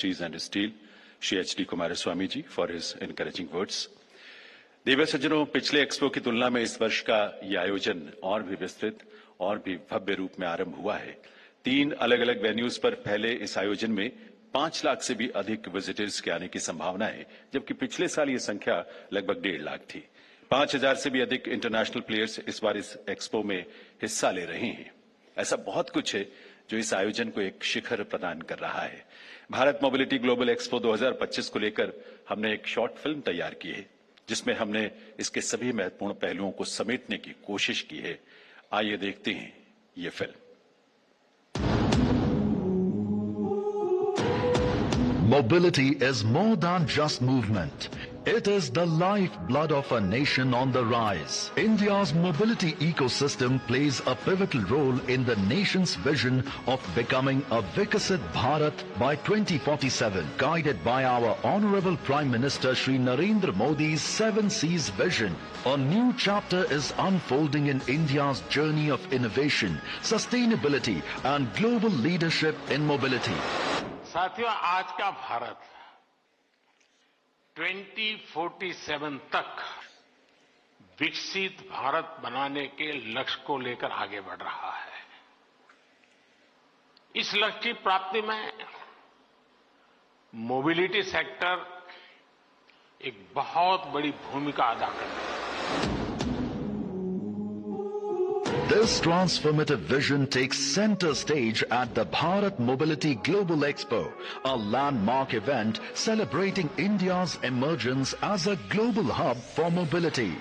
Industries and Steel, Shri H.D. Kumaraswamy ji for his encouraging words. देव सज्जनों, पिछले expo की तुलना में इस वर्ष का ये आयोजन और भी विस्तृत और भी भव्य रूप में आरंभ हुआ है। 3 अलग अलग वेन्यूज पर पहले इस आयोजन में 5 लाख से भी अधिक विजिटर्स के आने की संभावना है, जबकि पिछले साल ये संख्या लगभग 1.5 लाख थी। 5000 से भी अधिक इंटरनेशनल प्लेयर्स इस बार इस एक्सपो में हिस्सा ले रहे हैं। ऐसा बहुत कुछ है जो इस आयोजन को एक शिखर प्रदान कर रहा है। भारत मोबिलिटी ग्लोबल एक्सपो 2025 को लेकर हमने एक शॉर्ट फिल्म तैयार की है, जिसमें हमने इसके सभी महत्वपूर्ण पहलुओं को समेटने की कोशिश की है। आइए देखते हैं ये film. Mobility is more than just movement. It is the lifeblood of a nation on the rise. India's mobility ecosystem plays a pivotal role in the nation's vision of becoming a Vikasit Bharat by 2047, guided by our Honorable Prime Minister Shri Narendra Modi's 7 C's vision. A new chapter is unfolding in India's journey of innovation, sustainability and global leadership in mobility. साथियों, आज का भारत 2047 तक विकसित भारत बनाने के लक्ष्य को लेकर आगे बढ़ रहा है। इस लक्ष्य की प्राप्ति में मोबिलिटी सेक्टर एक बहुत बड़ी भूमिका अदा कर रहा है। This transformative vision takes center stage at the Bharat Mobility Global Expo, a landmark event celebrating India's emergence as a global hub for mobility.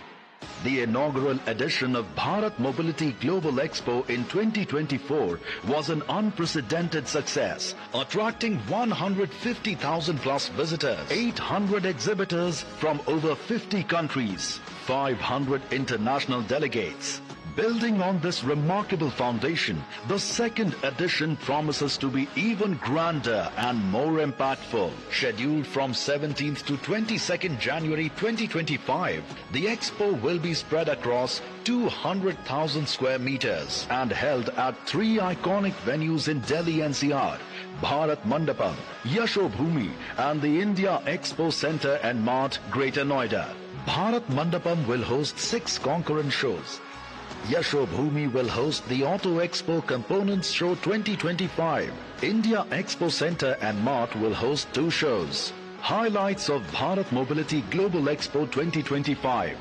The inaugural edition of Bharat Mobility Global Expo in 2024 was an unprecedented success, attracting 150,000 plus visitors, 800 exhibitors from over 50 countries, 500 international delegates. Building on this remarkable foundation, the second edition promises to be even grander and more impactful. Scheduled from 17th to 22nd January 2025, the expo will be spread across 200,000 square meters and held at 3 iconic venues in Delhi NCR, Bharat Mandapam, Yashobhoomi and the India Expo Center and Mart, Greater Noida. Bharat Mandapam will host 6 concurrent shows. Yashobhoomi will host the Auto Expo Components Show 2025. India Expo Center and Mart will host 2 shows. Highlights of Bharat Mobility Global Expo 2025.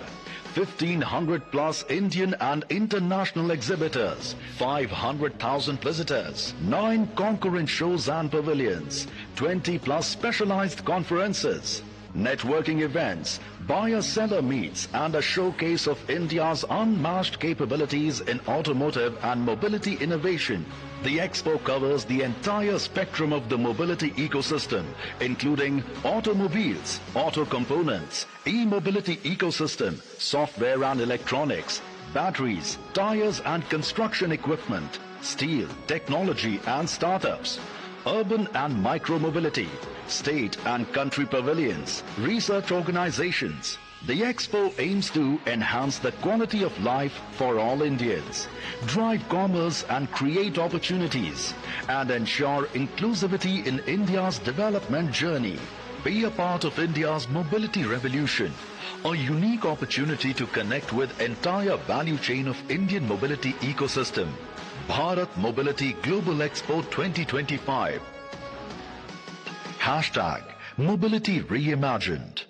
1,500 plus Indian and international exhibitors, 500,000 visitors, 9 concurrent shows and pavilions, 20 plus specialized conferences, networking events, buyer-seller meets and a showcase of India's unmatched capabilities in automotive and mobility innovation. The expo covers the entire spectrum of the mobility ecosystem, including automobiles, auto components, e-mobility ecosystem, software and electronics, batteries, tires and construction equipment, steel, technology and startups, urban and micro-mobility, state and country pavilions, research organizations. The expo aims to enhance the quality of life for all Indians, drive commerce and create opportunities, and ensure inclusivity in India's development journey. Be a part of India's mobility revolution, a unique opportunity to connect with entire value chain of Indian mobility ecosystem. Bharat Mobility Global Expo 2025. Hashtag Mobility Reimagined.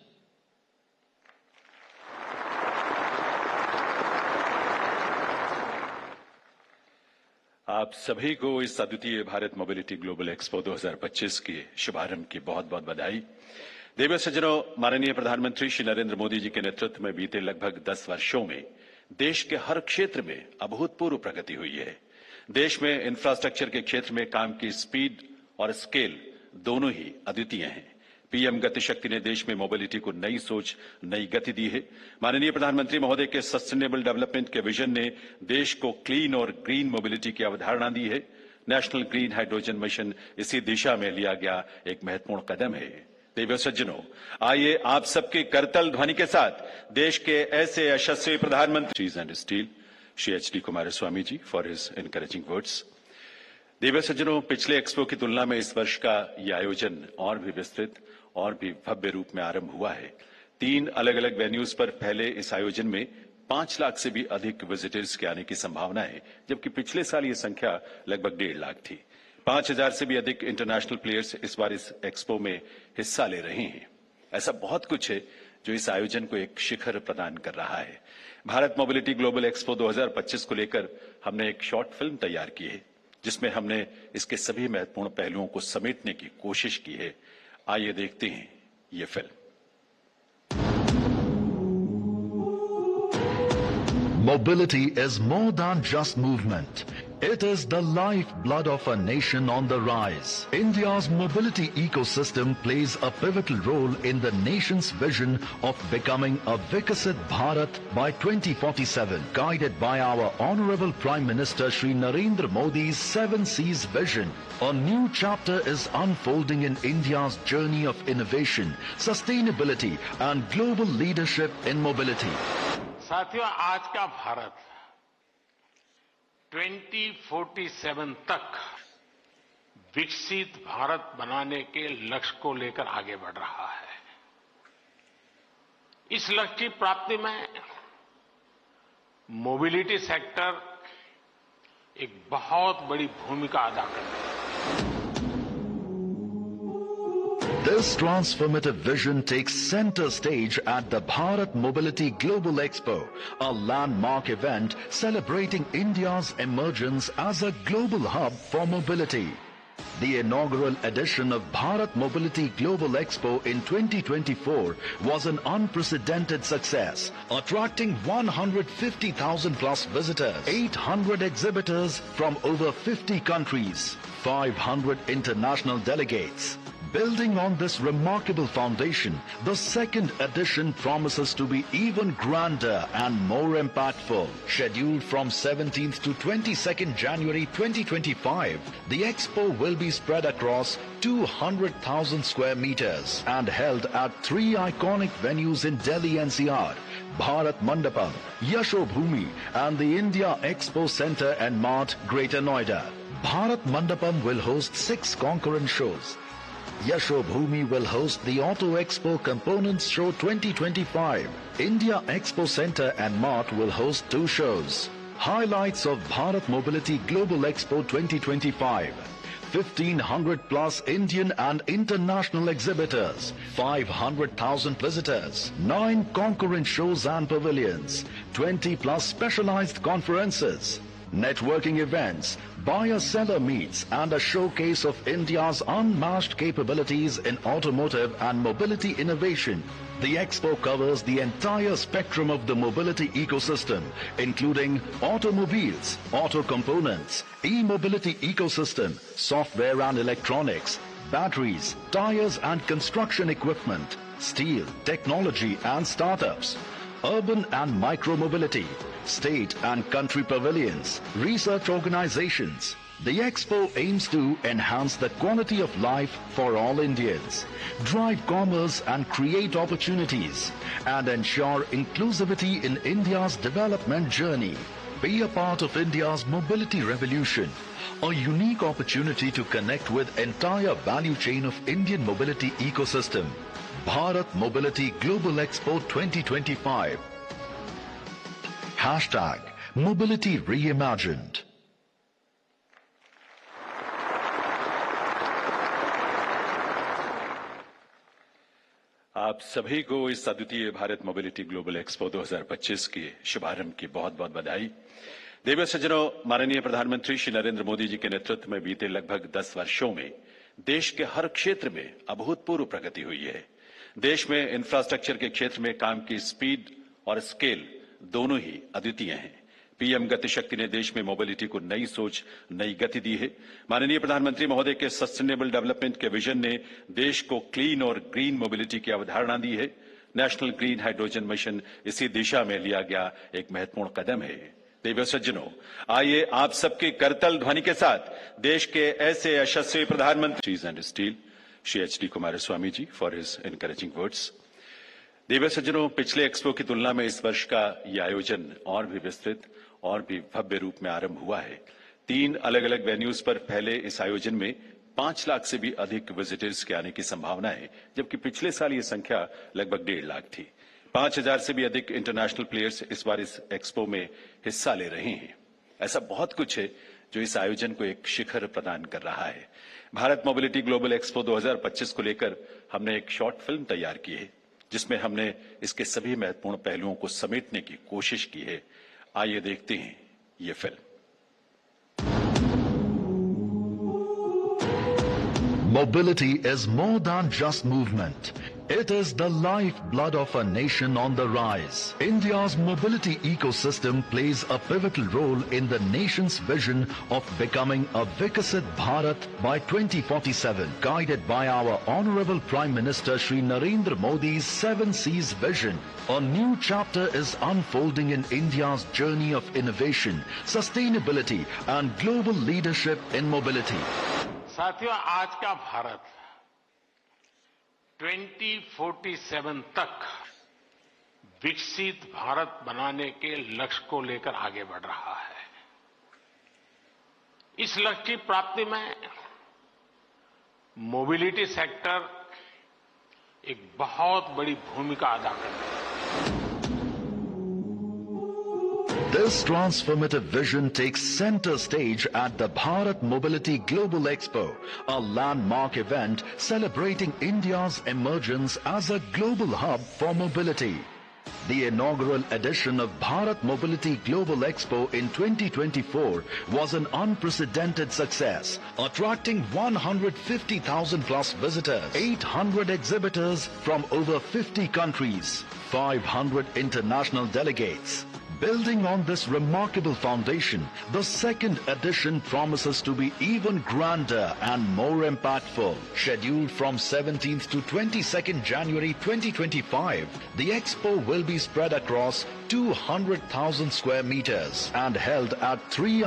आप सभी को इस अद्वितीय Bharat mobility global expo 2025 के शुभारंभ की बहुत बहुत बधाई। देव सज्जनों, माननीय प्रधानमंत्री श्री नरेंद्र मोदी जी के नेतृत्व में बीते लगभग 10 वर्षों में देश के हर क्षेत्र में अभूतपूर्व प्रगति हुई है। देश में इंफ्रास्ट्रक्चर के क्षेत्र में काम की स्पीड और स्केल दोनों ही अद्वितीय हैं। पीएम गति शक्ति ने देश में मोबिलिटी को नई सोच, नई गति दी है। माननीय प्रधानमंत्री महोदय के सस्टेनेबल डेवलपमेंट के विजन ने देश को क्लीन और ग्रीन मोबिलिटी की अवधारणा दी है। नेशनल ग्रीन हाइड्रोजन मिशन इसी दिशा में लिया गया एक महत्वपूर्ण कदम है। देव सज्जनों, आइए आप सबके करतल ध्वनि के साथ देश के ऐसे यशस्वी प्रधानमंत्री and steel Shri H.D. Kumaraswamy ji for his encouraging words. देवी सज्जनों, पिछले एक्सपो की तुलना में इस वर्ष का ये आयोजन और भी विस्तृत और भी भव्य रूप में आरंभ हुआ है। 3 अलग अलग वेन्यूज पर फैले इस आयोजन में 5 लाख से भी अधिक विजिटर्स के आने की संभावना है, जबकि पिछले साल ये संख्या लगभग 1.5 लाख थी। 5000 से भी अधिक इंटरनेशनल प्लेयर्स इस बार इस एक्सपो में हिस्सा ले रहे हैं। ऐसा बहुत कुछ है जो इस आयोजन को एक शिखर प्रदान कर रहा है। भारत मोबिलिटी ग्लोबल एक्सपो 2025 को लेकर हमने एक शॉर्ट फिल्म तैयार की है, जिसमें हमने इसके सभी महत्वपूर्ण पहलुओं को समेटने की कोशिश की है। आइए देखते हैं ये film. Mobility is more than just movement. It is the lifeblood of a nation on the rise. India's mobility ecosystem plays a pivotal role in the nation's vision of becoming a Vikasit Bharat by 2047, guided by our Honorable Prime Minister Shri Narendra Modi's 7 C's vision. A new chapter is unfolding in India's journey of innovation, sustainability and global leadership in mobility. साथियों, आज का भारत 2047 तक विकसित भारत बनाने के लक्ष्य को लेकर आगे बढ़ रहा है। इस लक्ष्य की प्राप्ति में मोबिलिटी सेक्टर एक बहुत बड़ी भूमिका अदा करता है। This transformative vision takes center stage at the Bharat Mobility Global Expo, a landmark event celebrating India's emergence as a global hub for mobility. The inaugural edition of Bharat Mobility Global Expo in 2024 was an unprecedented success, attracting 150,000 plus visitors, 800 exhibitors from over 50 countries, 500 international delegates. Building on this remarkable foundation, the second edition promises to be even grander and more impactful. Scheduled from 17th to 22nd January 2025, the expo will be spread across 200,000 square meters and held at 3 iconic venues in Delhi NCR, Bharat Mandapam, Yashobhoomi and the India Expo Center and Mart, Greater Noida. Bharat Mandapam will host 6 concurrent shows. Yashobhoomi will host the Auto Expo Components Show 2025. India Expo Center and Mart will host 2 shows. Highlights of Bharat Mobility Global Expo 2025. 1,500 plus Indian and international exhibitors, 500,000 visitors, 9 concurrent shows and pavilions, 20 plus specialized conferences, networking events, buyer-seller meets and a showcase of India's unmatched capabilities in automotive and mobility innovation. The expo covers the entire spectrum of the mobility ecosystem, including automobiles, auto components, e-mobility ecosystem, software and electronics, batteries, tires and construction equipment, steel, technology and startups, urban and micro-mobility, state and country pavilions, research organizations. The expo aims to enhance the quality of life for all Indians, drive commerce and create opportunities, and ensure inclusivity in India's development journey. Be a part of India's mobility revolution, a unique opportunity to connect with entire value chain of Indian mobility ecosystem. Bharat Mobility Global Expo 2025. Hashtag Mobility Reimagined. आप सभी को इस अद्वितीय Bharat mobility global expo 2025 के शुभारंभ की बहुत बहुत बधाई। देवी सज्जनों, माननीय प्रधानमंत्री श्री नरेंद्र मोदी जी के नेतृत्व में बीते लगभग 10 वर्षों में देश के हर क्षेत्र में अभूतपूर्व प्रगति हुई है। देश में इंफ्रास्ट्रक्चर के क्षेत्र में काम की स्पीड और स्केल दोनों ही अद्वितीय हैं। पीएम गति शक्ति ने देश में मोबिलिटी को नई सोच, नई गति दी है। माननीय प्रधानमंत्री महोदय के सस्टेनेबल डेवलपमेंट के विजन ने देश को क्लीन और ग्रीन मोबिलिटी की अवधारणा दी है। नेशनल ग्रीन हाइड्रोजन मिशन इसी दिशा में लिया गया एक महत्वपूर्ण कदम है। देवी सज्जनों, आइए आप सबके करतल ध्वनि के साथ देश के ऐसे यशस्वी प्रधानमंत्री and steel Shri H D. Kumaraswamy ji for his encouraging words. देवी सज्जनों, पिछले एक्सपो की तुलना में इस वर्ष का ये आयोजन और भी विस्तृत और भी भव्य रूप में आरंभ हुआ है। 3 अलग अलग वेन्यूज पर फैले इस आयोजन में 5 लाख से भी अधिक विजिटर्स के आने की संभावना है, जबकि पिछले साल ये संख्या लगभग 1.5 लाख थी। 5,000 से भी अधिक इंटरनेशनल प्लेयर्स इस बार इस एक्सपो में हिस्सा ले रहे हैं। ऐसा बहुत कुछ है जो इस आयोजन को एक शिखर प्रदान कर रहा है। भारत मोबिलिटी ग्लोबल एक्सपो 2025 को लेकर हमने एक शॉर्ट फिल्म तैयार की है, जिसमें हमने इसके सभी महत्वपूर्ण पहलुओं को समेटने की कोशिश की है। आइए देखते हैं ये film. Mobility is more than just movement. It is the lifeblood of a nation on the rise. India's mobility ecosystem plays a pivotal role in the nation's vision of becoming a Vikasit Bharat by 2047, guided by our Honorable Prime Minister Shri Narendra Modi's 7 C's vision. A new chapter is unfolding in India's journey of innovation, sustainability and global leadership in mobility. साथियों, आज का भारत 2047 तक विकसित भारत बनाने के लक्ष्य को लेकर आगे बढ़ रहा है। इस लक्ष्य की प्राप्ति में मोबिलिटी सेक्टर एक बहुत बड़ी भूमिका अदा कर रहा है। This transformative vision takes center stage at the Bharat Mobility Global Expo, a landmark event celebrating India's emergence as a global hub for mobility. The inaugural edition of Bharat Mobility Global Expo in 2024 was an unprecedented success, attracting 150,000 plus visitors, 800 exhibitors from over 50 countries, 500 international delegates. Building on this remarkable foundation, the second edition promises to be even grander and more impactful. Scheduled from 17th to 22nd January 2025, the expo will be spread across 200,000 square meters and held at 3